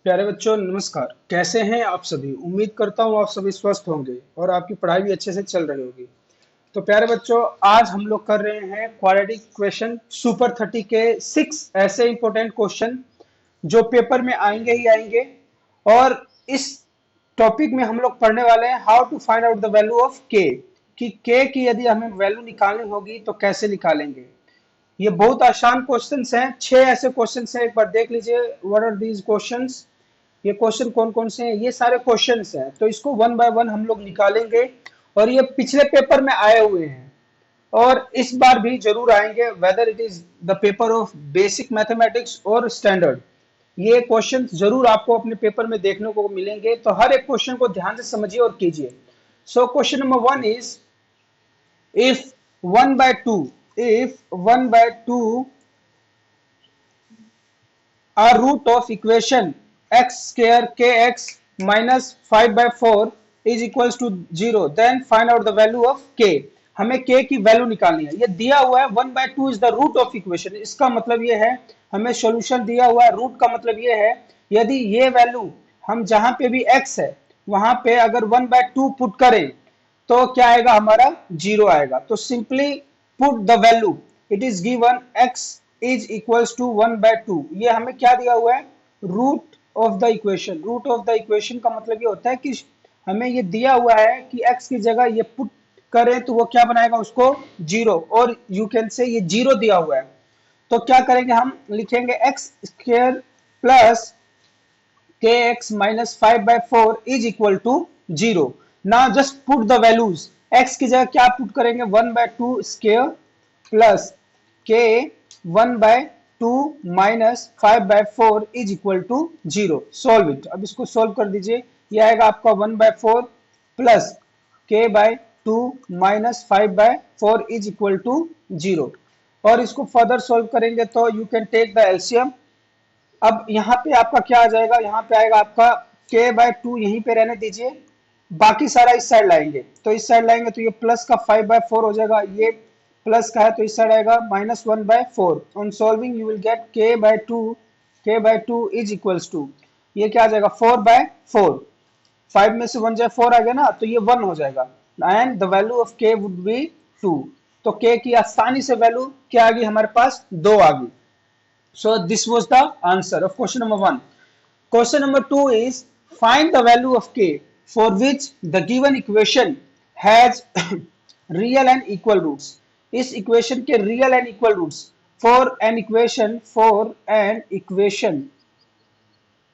प्यारे बच्चों नमस्कार। कैसे हैं आप सभी। उम्मीद करता हूँ आप सभी स्वस्थ होंगे और आपकी पढ़ाई भी अच्छे से चल रही होगी। तो प्यारे बच्चों आज हम लोग कर रहे हैं क्वाड्रेटिक इक्वेशन सुपर 30 के 6 ऐसे इंपॉर्टेंट क्वेश्चन जो पेपर में आएंगे ही आएंगे। और इस टॉपिक में हम लोग पढ़ने वाले हैं how to find out the value of k, कि के की यदि हमें वैल्यू निकालनी होगी तो कैसे निकालेंगे। ये बहुत आसान क्वेश्चंस हैं, 6 ऐसे क्वेश्चंस हैं। एक बार देख लीजिए व्हाट आर दीज क्वेश्चंस। ये क्वेश्चन कौन कौन से हैं, ये सारे क्वेश्चंस हैं। तो इसको वन बाय वन हम लोग निकालेंगे और ये पिछले पेपर में आए हुए हैं और इस बार भी जरूर आएंगे, whether it is the paper of basic mathematics और स्टैंडर्ड। ये क्वेश्चन जरूर आपको अपने पेपर में देखने को मिलेंगे, तो हर एक क्वेश्चन को ध्यान से समझिए और कीजिए। So question number 1 is if 1 by 2 if 1 by 2 are root of equation x square kx minus 5 by 4 is equals to 0, then find out the value of k। हमें k की वैल्यू निकालनी है। ये दिया हुआ है 1 by 2 is the root of equation। इसका मतलब ये है हमें सॉल्यूशन दिया हुआ है। रूट का मतलब ये है यदि ये वैल्यू हम जहां पे भी x है वहां पे अगर 1 by 2 पुट करें तो क्या आएगा, हमारा 0 आएगा। तो simply put the value, it is given x is equals to 1 by 2। ये हमें क्या दिया हुआ है, root of the equation. Root of the equation का मतलब ये होता है कि हमें ये दिया हुआ है कि x की जगह ये पुट करें तो वो क्या बनाएगा, उसको 0। और यू कैन से ये 0 दिया हुआ है तो क्या करेंगे, हम लिखेंगे x square plus kx minus 5 by 4 is equal to 0। Now just put the values। x की जगह क्या पुट करेंगे, 1 by 2 square plus k 1 by 2 minus 5 by 4 is equal to 0। Solve it। अब इसको solve कर दीजिए। ये आएगा आपका 1 by 4 plus k by 2 minus 5 by 4 is equal to 0। और इसको फर्दर सोल्व करेंगे तो you can take the LCM. अब यहाँ पे आपका क्या आ जाएगा, यहाँ पे आएगा आपका k बाय 2, यहीं पे रहने दीजिए। बाकी सारा इस साइड लाएंगे तो इस साइड लाएंगे तो ये प्लस का 5 बाय 4 हो जाएगा। ये प्लस का है तो इस साइड आएगा minus 1 by 4। On solving you will get k by 2 is equals to, ये क्या आ जाएगा 4 बाय 4। 5 में से 1 जाए 4 आ गया ना, तो ये 1 हो जाएगा। And the value of k would B 2। तो k की आसानी से वैल्यू क्या आ गई, हमारे पास 2 आ गई। So this was the answer of question number 1। Question number 2 is find the value of k for which the given equation has real and equal roots। इस equation के real and equal roots। for an equation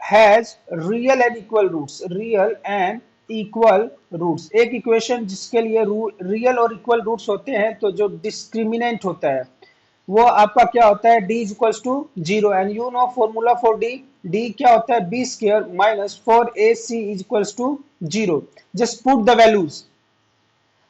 has real and equal roots। real and equal roots, एक equation जिसके लिए real और equal roots होते हैं, तो जो डिस्क्रिमिनेंट होता है वो आपका क्या होता है, d is equals to 0। And you know formula for d क्या होता है, b square minus 4ac is equals to 0। Just put the values.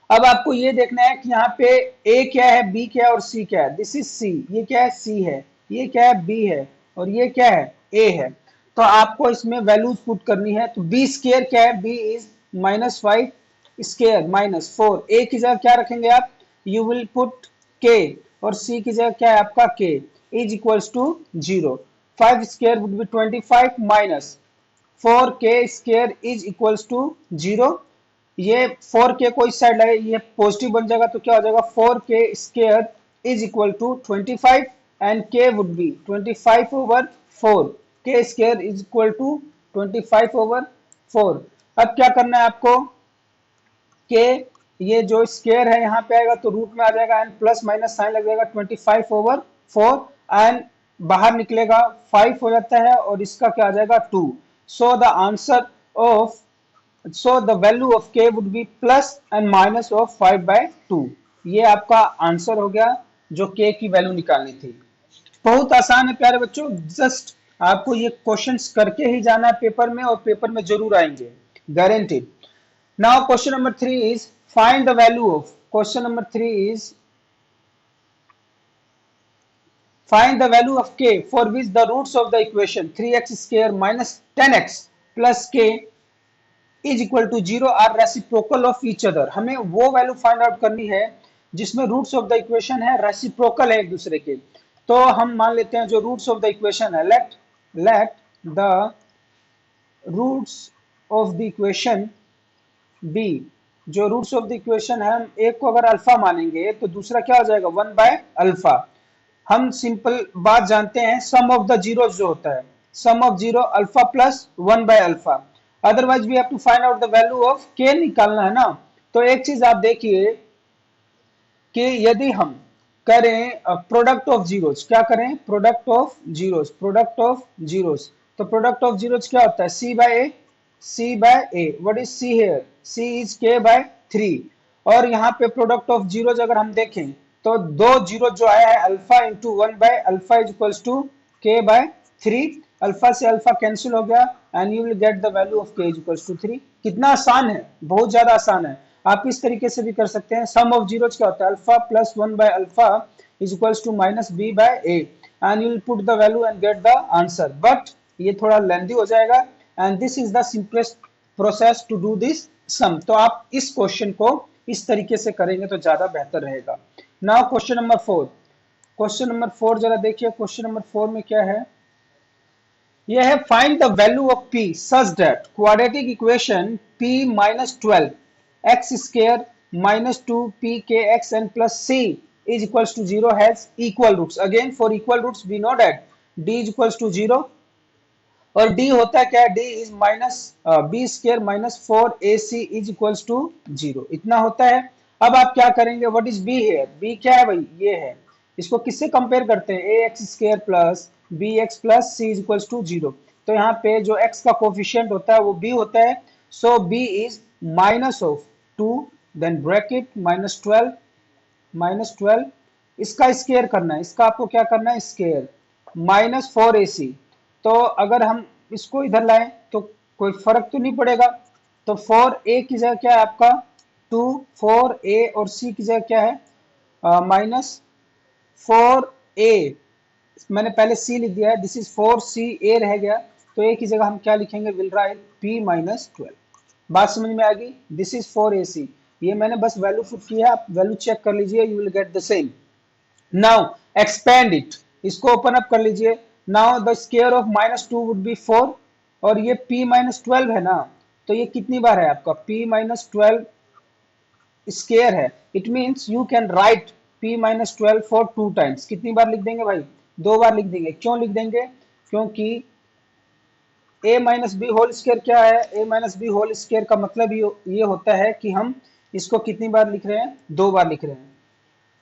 अब आपको ये देखना है कि यहाँ पे a क्या है, b क्या है और c क्या है। दिस इज c, ये क्या है, c है। ये क्या है, b है। और ये क्या है, a है। तो आपको इसमें वैल्यूज पुट करनी है। तो b स्क्वायर क्या है, b is minus 5 square minus 4। a की जगह क्या रखेंगे आप, यू विल पुट k, और c की जगह क्या है आपका k is equals to 0। 5 square would be 25 minus 4k square is equals to 0। ये 4k को इस साइड लाए, ये पॉजिटिव बन जाएगा तो क्या हो जाएगा, 4k square is equal to 25 and k would be 25 over 4। k square is equal to 25 over 4। अब क्या करना है आपको, k ये जो स्क्वायर है यहाँ पे आएगा तो रूट में आ जाएगा एंड प्लस माइनस साइन लग जाएगा 25 ओवर 4 एंड बाहर निकलेगा 5 हो जाता है और इसका क्या आ जाएगा 2। So the answer of so the value of k would be plus and minus of 5 by 2। ये आपका आंसर हो गया जो k की वैल्यू निकालनी थी। बहुत आसान है प्यारे बच्चों, जस्ट आपको ये क्वेश्चंस करके ही जाना है पेपर में और पेपर में जरूर आएंगे, guaranteed. Now question number 3 is find the value of, question number 3 is find the value of k for which the roots of the equation 3x square minus 10x plus k is equal to 0 are reciprocal of each other. हमें वो value find out करनी है जिसमें roots of the equation है reciprocal है एक दूसरे के। तो हम मान लेते हैं जो रूट्स ऑफ द इक्वेशन है, let the roots of the equation be, जो रूट्स ऑफ द इक्वेशन है, हम एक को अगर अल्फा मानेंगे तो दूसरा क्या हो जाएगा 1/अल्फा। हम सिंपल बात जानते हैं, सम ऑफ द जीरो जो होता है, sum of zero alpha plus 1/अल्फा। Otherwise we have to find out the value of K, निकालना है ना। तो एक चीज आप देखिए कि यदि हम करें प्रोडक्ट ऑफ जीरोस, क्या करें, product of zeros, product of zeros, तो प्रोडक्ट ऑफ जीरोस क्या होता है, C by A, C by A. What is C here, C is K by 3। और यहाँ पे प्रोडक्ट ऑफ जीरोस अगर हम देखें तो दो जीरो जो आया है, अल्फा इंटू 1/अल्फा is equals to K by 3। Alpha से अल्फा कैंसिल हो गया and you will get the value of K is equals to 3। कितना आसान है, बहुत ज्यादा आसान है। आप इस तरीके से भी कर सकते हैं, सम ऑफ जीरोस क्या होता है, अल्फा प्लस 1/अल्फा is equals to minus B by A, and you will put the value and get the answer. But ये थोड़ा लेंथी हो जाएगा and this is the simplest process to do this sum. तो आप इस question को इस तरीके से करेंगे तो ज्यादा बेहतर रहेगा। Now question number 4, question number 4 जरा देखिए, क्वेश्चन नंबर 4 में क्या है, यह है find the value of p such that quadratic equation p minus 12 x square minus 2 p k x n plus c is equals to 0 has equal roots। Again for equal roots we know that d is equals to 0 और d होता है क्या, d is minus b square minus 4ac is equals to 0, इतना होता है। अब आप क्या करेंगे, what is b here, b क्या है भाई, ये है। इसको किससे कंपेयर करते हैं, A X square plus B X plus C is equals to 0। तो यहाँ पे जो x का कोफिशिएंट होता है वो b होता है, so b is minus of 2 then bracket minus 12 इसका स्क्वायर करना है, इसका आपको क्या करना है, स्क्वायर माइनस 4ac। तो अगर हम इसको इधर लाएं तो कोई फर्क तो नहीं पड़ेगा। तो 4a की जगह क्या है आपका 2, 4a और c की जगह क्या है माइनस 4a। मैंने पहले c लिख दिया है, दिस इज 4ca रह गया, तो a की जगह हम क्या लिखेंगे, विल राइट p माइनस 12। बात समझ में आ गई, दिस इज 4ac, ये मैंने बस वैल्यू पुट किया है, आप वैल्यू चेक कर लीजिए, you will get the same. Now expand it, इसको ओपन अप कर लीजिए। Now the square of minus 2 would be 4 और ये p माइनस 12 है ना, तो ये कितनी बार है आपका p माइनस 12 स्क्वायर है, it means you can write p minus 12 for 2 times. कितनी बार लिख देंगे भाई, 2 बार लिख देंगे। क्यों लिख देंगे, क्योंकि a minus b whole square क्या है, a minus b whole square का मतलब ये होता है कि हम इसको कितनी बार लिख रहे हैं, 2 बार लिख रहे हैं।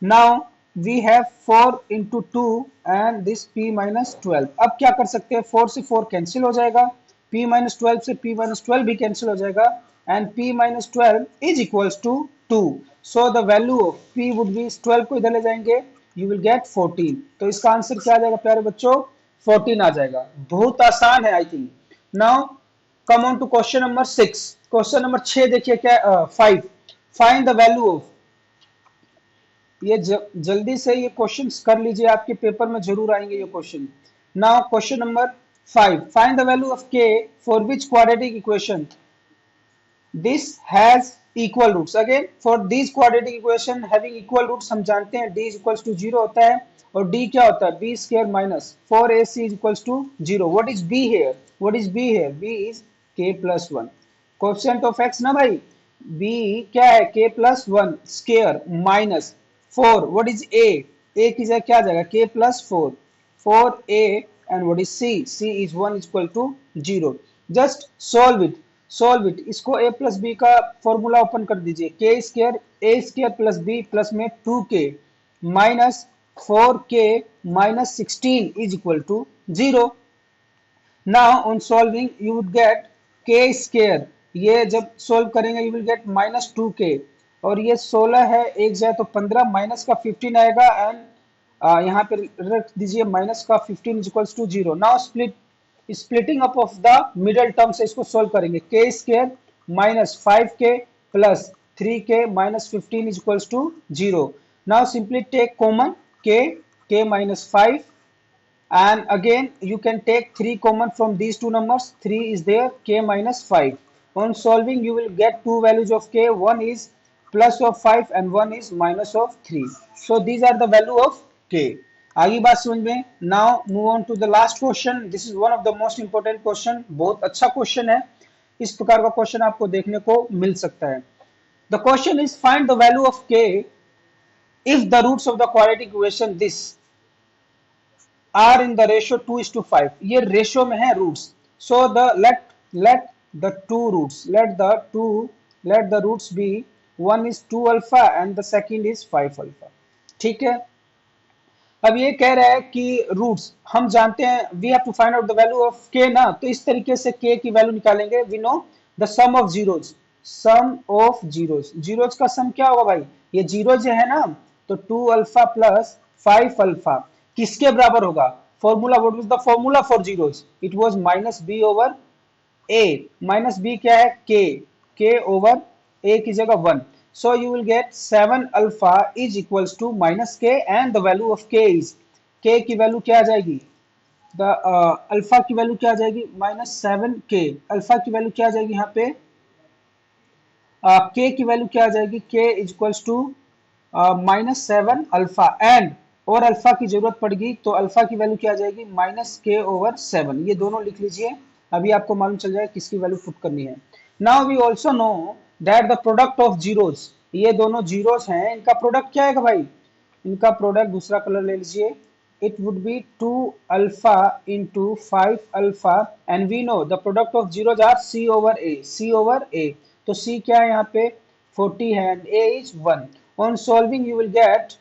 Now we have 4 into 2 and this p minus 12। अब क्या कर सकते हैं, 4 से 4 कैंसिल हो जाएगा, p माइनस 12 से p माइनस 12 भी कैंसिल हो जाएगा and p minus 12 is equals to 2। So the value of p would be, 12 को इधर ले जाएंगे, यू विल गेट 14। तो इसका आंसर क्या आ जाएगा प्यारे बच्चों, 14 आ जाएगा। बहुत आसान है I think. Now come on to question number 6, question number 6 देखिए क्या, 5 फाइंड द वैल्यू ऑफ, ये जल्दी से ये क्वेश्चंस कर लीजिए, आपके पेपर में जरूर आएंगे ये question. Now question number 5 find the value of k for which quadratic equation this has equal roots. Again for this quadratic equation having equal roots हम जानते हैं d इज इक्वल्स टू 0 होता है और d क्या होता है, b square minus 4ac is equals to 0। What is b here, what is b here, b is k plus 1, coefficient of x ना भाई, b क्या है k plus 1 square minus 4, what is a की जगह क्या आ जाएगा, k plus 4, 4a and what is c is 1 is equal to 0। just solve it, इसको a plus b का फॉर्मूला ओपन कर दीजिए, k square a square plus b plus में 2k minus 4k minus 16 is equal to 0। now on solving you would get k square, ये जब solve करेंगे you will get minus 2k और ये 16 है, एक जाए तो 15 माइनस का 15 आएगा एंड यहाँ पे रख दीजिए माइनस का 15 is equals to 0। Now splitting up of the middle term से इसको सोल्व करेंगे, k square minus 5k plus 3k minus 15 is equals to 0। Now simply take common k minus 5 and again you can take 3 common from these two numbers, 3 is there, k minus 5। on solving you will get two values of k, one is plus of 5 and one is minus of 3। so these are the value of k। आगे बात समझ में। Now move on to the last question. This is one of the most important question, बहुत अच्छा question है। इस प्रकार का क्वेश्चन आपको देखने को मिल सकता है। The question is find the value of के if the roots of the quadratic equation this are in the ratio 2:5, ये रेशियो में है roots. So the let the two roots let the roots be, one is 2 alpha and the second is 5 alpha। ठीक है, अब ये कह रहा है कि रूट्स हम जानते हैं, we have to find out the value of k ना, तो इस तरीके से के की वैल्यू निकालेंगे। We know the sum of zeros, zeros का सम क्या होगा भाई, ये जीरो जो है ना, तो 2 अल्फा प्लस 5 अल्फा किसके बराबर होगा, formula, what was the formula for zeros, it was minus b over a. Minus b क्या है, के ओवर ए की जगह 1। So you will get 7 alpha is equals to minus k and the value of k is, k की value क्या आ जाएगी, the alpha की वैल्यू क्या आ जाएगी, -7k। अल्फा की वैल्यू क्या आ जाएगी यहाँ पे, k की वैल्यू क्या आ जाएगी, k is equals to -7 alpha and, और अल्फा की जरूरत पड़ेगी तो अल्फा की वैल्यू क्या आ जाएगी, -k/7। ये दोनों लिख लीजिए, अभी आपको मालूम चल जाएगा किसकी वैल्यू पुट करनी है। Now we also know that the product of zeros, ये दोनों जीरोज हैं, इनका प्रोडक्ट क्या है भाई, इनका प्रोडक्ट, दूसरा कलर ले लीजिए, it would be 2 alpha into 5 alpha and we know the product of zeros are c over a, तो c क्या है यहाँ पे 40 है and a is 1। on solving you will get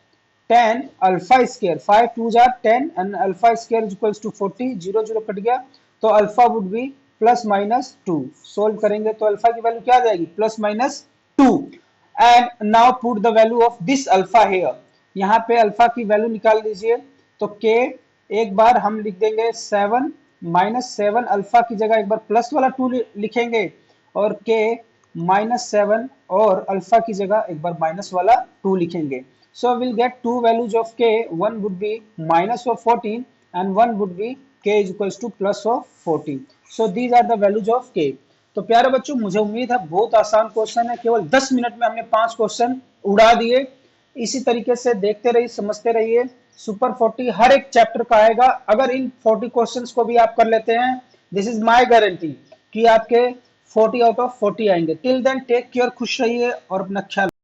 10 alpha square, 5 2s are 10 and alpha square is equals to 40, 0 0 cut गया, तो alpha would be +-2। Solve करेंगे तो अल्फा की वैल्यू क्या आ जाएगी, +-2। And now put the value of this alpha here, यहाँ पे अल्फा की वैल्यू निकाल दीजिए, तो के एक बार हम लिख देंगे 7 -7 अल्फा की जगह एक बार प्लस वाला 2 लिखेंगे, और के -7 और अल्फा की जगह एक बार माइनस वाला 2 लिखेंगे। So will get two values of K, one would be -14 and one would be k is equals to +14। so these are the values of k। तो प्यारे बच्चों, मुझे उम्मीद है बहुत आसान क्वेश्चन है, केवल 10 मिनट में हमने 5 क्वेश्चन उड़ा दिए। इसी तरीके से देखते रहिए, समझते रहिए, सुपर 40 हर एक चैप्टर का आएगा। अगर इन 40 क्वेश्चंस को भी आप कर लेते हैं, दिस इज माय गारंटी कि आपके 40 आउट ऑफ 40 आएंगे। टिल देन टेक केयर, खुश रहिए और अपना ख्याल